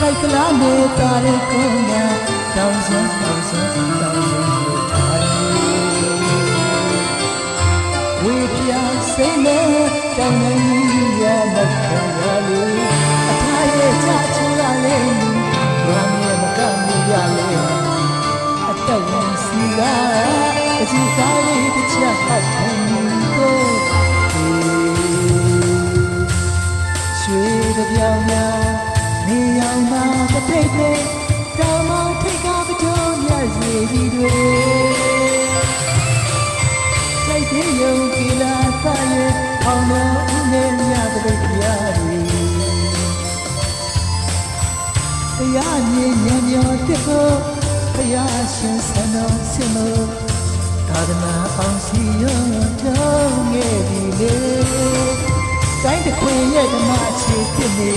Like la me tare konya thousand we pya say le down ya makya le athaye cha chura le wa me makam ya le attaw si ga aji ka le tcha hat ko shwe de pyaw yaနေအောင်မှာတစ်ထိပ်ထိပ်တောင်မောင်ထိပ်ကပကြိုးမြတ်စီကြီးတွေထိုက်တဲ့ယုံကြည်လာသားရဲ့အောင်တော်ဦးနဲ့မြတ်တဲ့တရားတွေတရားမြင်ဉာဏ်ရောတစ်ဖို့ဘုရားရှင်ဆန္ဒဆင်လို့သာသနာအောင်စီရောတော်ငယ်ဒီလေတိုင်းတစ်ခွင်ရဲ့ဓမ္မအခြေဖြစ်နေ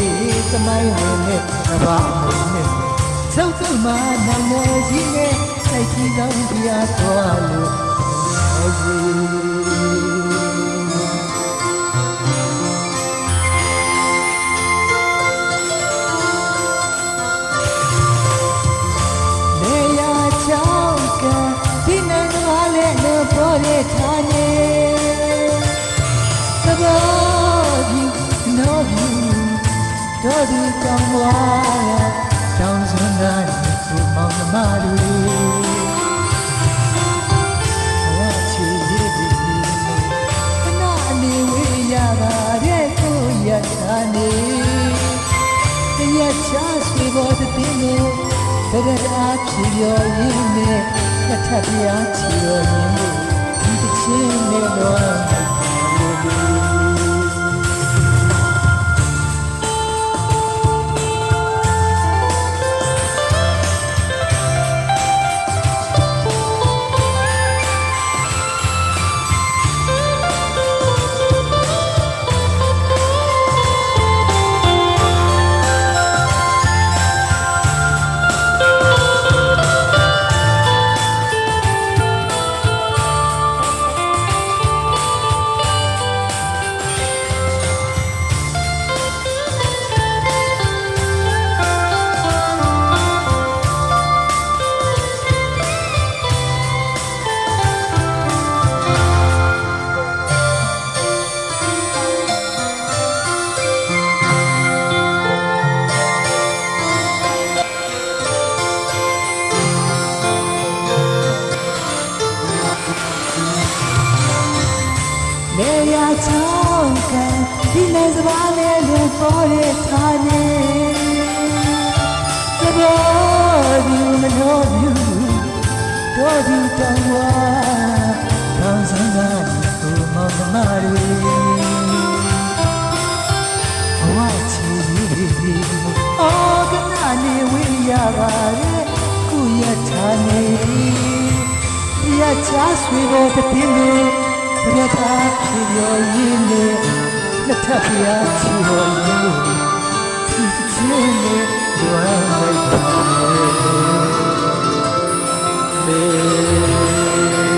သမိုင်းဝင်နဲ့တဘာအမှုနဲ့သုတ်သုမှာနာမည်ကြီးနဲ့စိုက်ကြည့်သောဘုရားတော်လို့လေယာချောင်းကဒီနေ့ကလည်းလို့ပေါ်ရထားနေသဘောတော်ဒီတောင်ဝါတောင်စွန်းတိုင်းသူမောင်နှမတွေဘဝချီရည်ဒီခဏအနေဝေးရတာတဲ့ကိုရတာနေတရားချဆွေပေါ်တဲ့တင်းကိုဘယ်တရားဖြစ်ရောရင်းနဲ့တစ်ထပ်ပြားချီရောရင်းနဲ့ဒီတစ်ချင်းနဲ့တော့လေယာချောင်းကဒီနေ့စပါးလေးလို့ပေါ်ရထားနေသဘောဒီမလို့တို့ဒီတောင်ဝါတောင်စံသာသူမောင်မရီဘဝချီရီအော်ကနာနေဝေးရပါရဲ့ကုရထားနေရချဆွေကိုတည်နေဘယ်သာဖြစ်ရောရင်းနဲ့လက်ထပ်ပြားချီရောရင်းလို့ဒီချင်းနဲ့ဝမ်းလိုက်ပါလေ